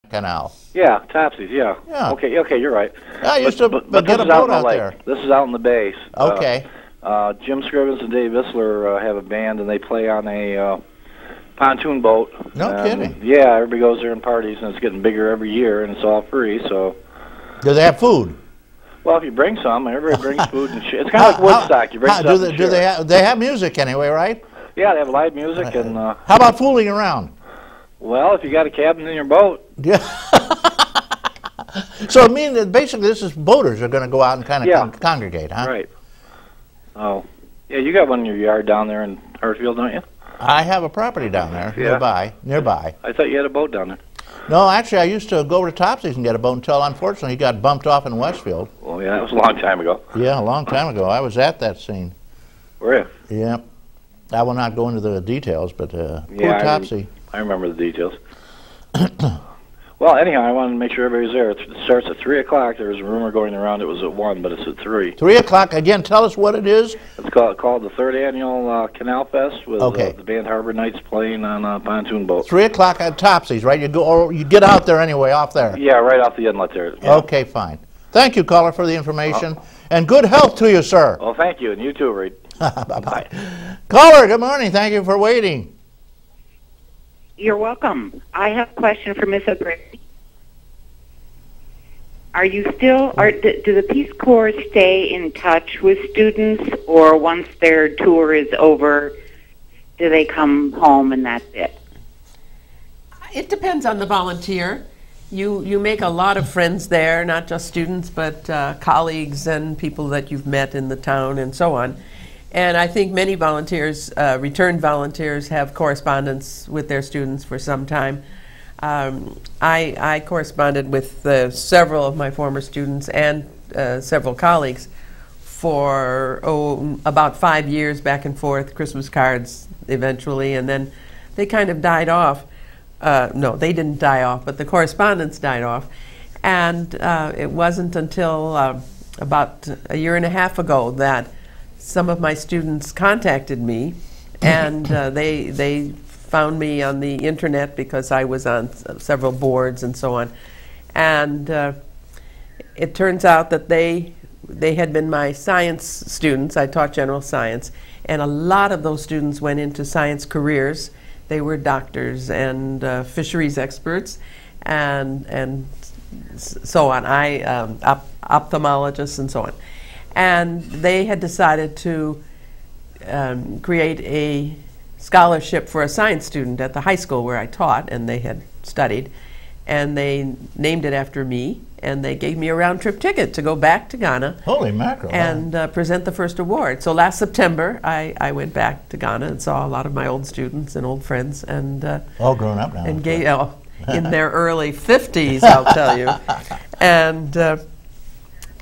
Canal. Yeah, Topsies, yeah. Yeah. Okay, you're right. I used to but get this a is out boat in the out lake. there. This is out in the bay. Okay. Jim Scrivens and Dave Isler have a band, and they play on a pontoon boat. No kidding. Yeah, everybody goes there and parties, and it's getting bigger every year, and it's all free. So. Do they have food? Well, if you bring some, everybody brings food and shit. It's kind of like Woodstock. You bring stuff and do share. they have music anyway, right? Yeah, they have live music and. How about fooling around? Well, if you got a cabin in your boat. Yeah. So I mean that basically this is boaters are going to go out and kind of congregate, huh? Right. Oh, yeah. You got one in your yard down there in Hartsfield, don't you? I have a property down there nearby. I thought you had a boat down there. No, actually, I used to go over to Topsies and get a boat until, unfortunately, he got bumped off in Westfield. Well, yeah, that was a long time ago. Yeah, a long time ago. I was at that scene. Were you? Yeah. I will not go into the details, but poor Topsy. I remember the details. Well, anyhow, I wanted to make sure everybody's there. It starts at 3 o'clock. There was a rumor going around it was at 1, but it's at 3. 3 o'clock. Again, tell us what it is. It's called the 3rd Annual Canal Fest with the band Harbor Nights playing on a pontoon boat. 3 o'clock at Topsies, right? You get out there anyway, off there. Yeah, right off the inlet there. Yeah. Okay, fine. Thank you, caller, for the information. And good health to you, sir. Well, thank you, and you too, Reed. Bye-bye. Caller, good morning. Thank you for waiting. You're welcome. I have a question for Miss O'Grady. Are you still, do the Peace Corps stay in touch with students, or once their tour is over, do they come home and that's it? It depends on the volunteer. You make a lot of friends there, not just students, but colleagues and people that you've met in the town and so on. And I think many volunteers, returned volunteers, have correspondence with their students for some time. I corresponded with several of my former students and several colleagues for about 5 years, back and forth, Christmas cards eventually, and then they kind of died off. No, they didn't die off, but the correspondence died off. And it wasn't until about a year and a half ago that some of my students contacted me, and they found me on the internet because I was on several boards and so on. And it turns out that they had been my science students. I taught general science, and a lot of those students went into science careers. They were doctors and fisheries experts and so on, ophthalmologists and so on. And they had decided to create a scholarship for a science student at the high school where I taught and they had studied, and they named it after me, and they gave me a round-trip ticket to go back to Ghana. Holy mackerel! And present the first award. So last September, I went back to Ghana and saw a lot of my old students and old friends, and all grown up now. And in their early 50s, I'll tell you,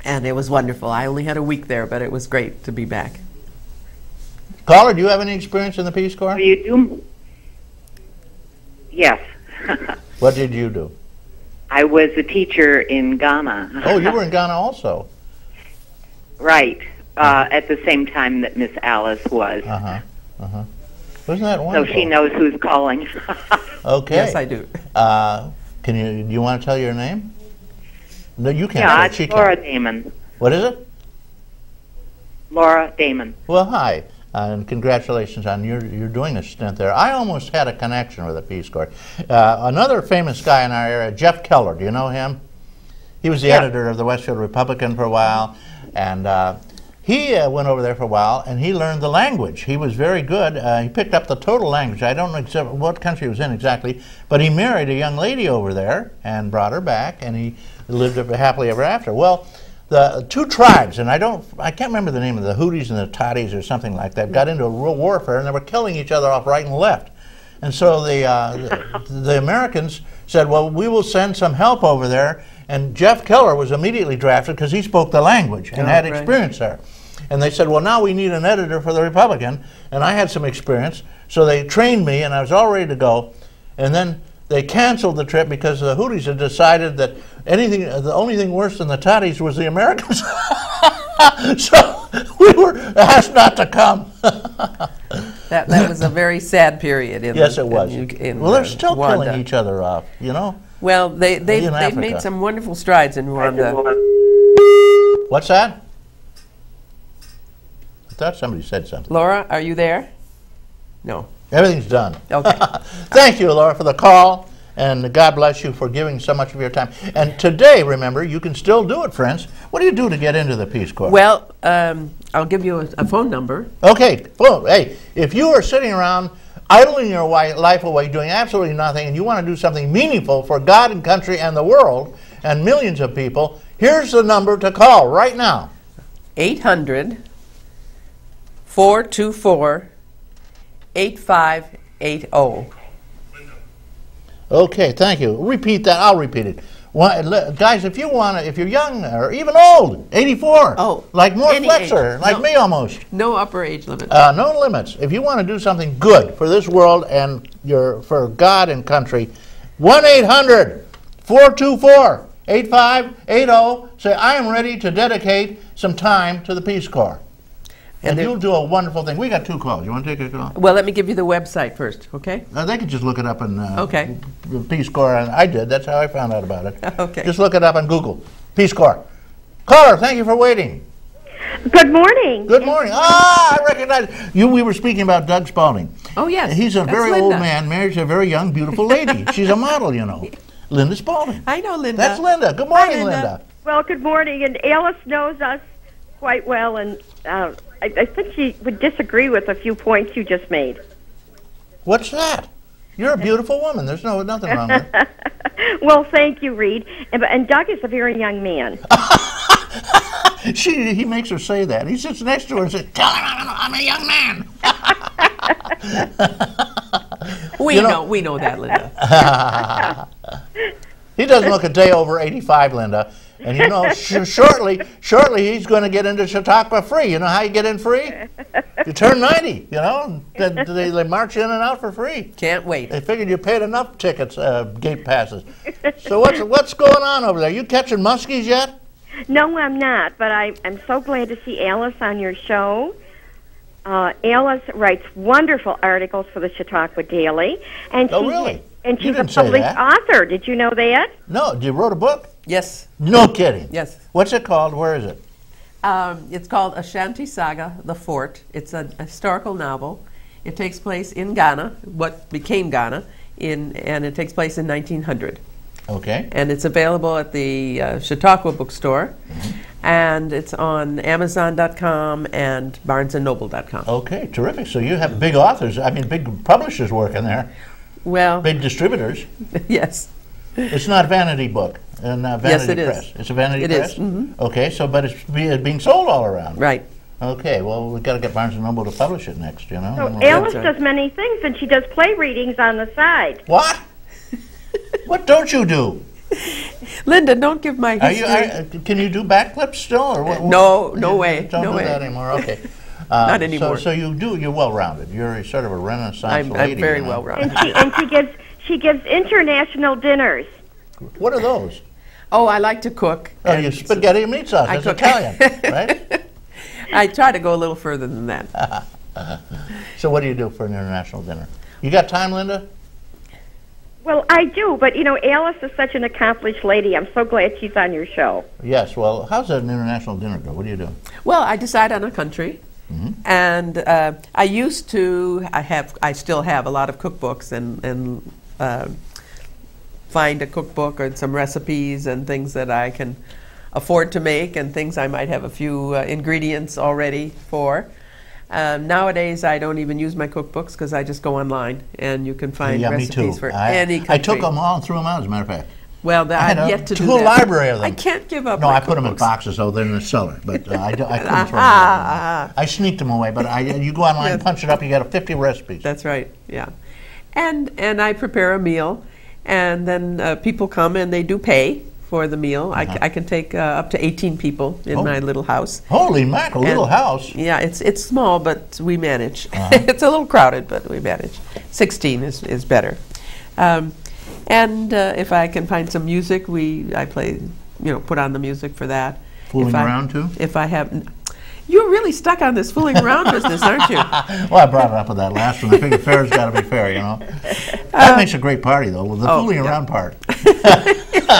and it was wonderful. I only had a week there, but it was great to be back. Caller, do you have any experience in the Peace Corps? You do? Yes. What did you do? I was a teacher in Ghana. Oh, you were in Ghana also? Right. At the same time that Miss Alice was. Wasn't that wonderful? So she knows who's calling. Okay. Yes, I do. Do you want to tell your name? No, you can't. Yeah, it's Laura Damon. What is it? Laura Damon. Well, hi. And congratulations on you're doing a stint there. I almost had a connection with the Peace Corps. Another famous guy in our area, Jeff Keller. Do you know him? He was the editor of the Westfield Republican for a while, and he went over there for a while, and he learned the language. He was very good. He picked up the total language. I don't know what country he was in exactly, but he married a young lady over there and brought her back, and he lived happily ever after. Well, the two tribes, and I can't remember the name of the Hooties and the Toddies or something like that, got into a real warfare, and they were killing each other off right and left. And so the Americans said, well, we will send some help over there, and Jeff Keller was immediately drafted because he spoke the language and had experience there. And they said, well, now we need an editor for the Republican, and I had some experience, so they trained me, and I was all ready to go, and then they canceled the trip because the Houthis had decided that the only thing worse than the Toddies was the Americans. So we were asked not to come. That was a very sad period. Yes, it was. Well, they're still killing each other off, you know. Well, they've Africa. made some wonderful strides in Rwanda. What's that? I thought somebody said something. Laura, are you there? No. Everything's done. Okay. Thank you, Laura, for the call, and God bless you for giving so much of your time. And today, remember, you can still do it, friends. What do you do to get into the Peace Corps? Well, I'll give you a phone number. Okay, well, hey, if you are sitting around idling your life away doing absolutely nothing and you want to do something meaningful for God and country and the world and millions of people, here's the number to call right now. 800-424-8580. Okay, thank you. Repeat that. I'll repeat it. Guys, if you want to, if you're young or even old, 84, like Mort any Flexer, age. like me almost. No upper age limit. No limits. If you want to do something good for this world and for God and country, 1-800-424-8580. Say, I am ready to dedicate some time to the Peace Corps. And you'll do a wonderful thing. We got 2 calls. You want to take a call? Well, let me give you the website first, okay? They could just look it up in Okay. Peace Corps. And I did. That's how I found out about it. Okay. Just look it up on Google. Peace Corps. Caller, thank you for waiting. Good morning. Good morning. I recognize you. We were speaking about Doug Spalding. Oh, yes. He's a that's very Linda. old man, married to a very young, beautiful lady. She's a model, you know. Linda Spalding. I know Linda. That's Linda. Good morning, Linda. Linda. Well, good morning. And Alice knows us quite well, and I think she would disagree with a few points you just made. What's that? You're a beautiful woman. There's nothing wrong with it. Well, thank you, Reed. And Doug is a very young man. He makes her say that. He sits next to her and says, "Tell him I'm a young man." We know that, Linda. He doesn't look a day over 85, Linda. And you know, shortly he's going to get into Chautauqua free. You know how you get in free? You turn 90, you know. They march in and out for free. Can't wait. They figured you paid enough tickets, gate passes. So what's going on over there? You catching muskies yet? No, I'm not, but I'm so glad to see Alice on your show. Alice writes wonderful articles for the Chautauqua Daily. And really? And You she's a didn't say published that. author. Did you know that? No, you wrote a book? Yes. No kidding. Yes. What's it called? Where is it? It's called Ashanti Saga, The Fort. It's a historical novel. It takes place in Ghana, what became Ghana, and it takes place in 1900. Okay. And it's available at the Chautauqua bookstore, and it's on Amazon.com and BarnesandNoble.com. Okay, terrific. So you have big authors, big publishers working there, Well, big distributors. yes. It's not Vanity Book and Vanity Yes, it is. Press. It's a Vanity It Press? is, mhm. Okay, but it's being sold all around. Right. Okay, well, we've got to get Barnes & Noble to publish it next, you know. So And Alice right. does many things, and she does play readings on the side. What? What don't you do? Linda, don't give my Are history. you? Can you do backflips still, or what? No You way, Don't no do way. that anymore. Okay. Not anymore. So you're well-rounded. You're sort of a Renaissance lady. I'm very you know. well-rounded. And she gives international dinners. What are those? Oh, I like to cook. Oh, and you spaghetti and meat sauce. I That's cook. Italian, right? I try to go a little further than that. So what do you do for an international dinner? You got time, Linda? Well, I do, but you know, Alice is such an accomplished lady. I'm so glad she's on your show. Yes. Well, how's an international dinner go? What do you do? Well, I decide on a country, and I still have a lot of cookbooks and find a cookbook or some recipes and things that I can afford to make and things I might have a few ingredients already for. Nowadays, I don't even use my cookbooks because I just go online and you can find Yeah, me recipes too. for any country. I took them all and threw them out, as a matter of fact. Well, I had I've yet to do whole that. library of them. I can't give up No, my I put them in cookbooks. boxes, so they're in the cellar. But I couldn't throw them away. I sneaked them away. But you go online, Yes. punch it up, you got 50 recipes. That's right, yeah. And I prepare a meal, and then people come and they do pay for the meal. I can take up to 18 people in my little house. Holy mackerel, little And- house. Yeah, it's small, but we manage. It's a little crowded, but we manage. 16 is better. And if I can find some music, I play, put on the music for that. Fooling around too? If I have, you're really stuck on this fooling around business, aren't you? Well, I brought it up with that last one. I figured fair's got to be fair, you know. That makes a great party, though, the fooling yeah. around part.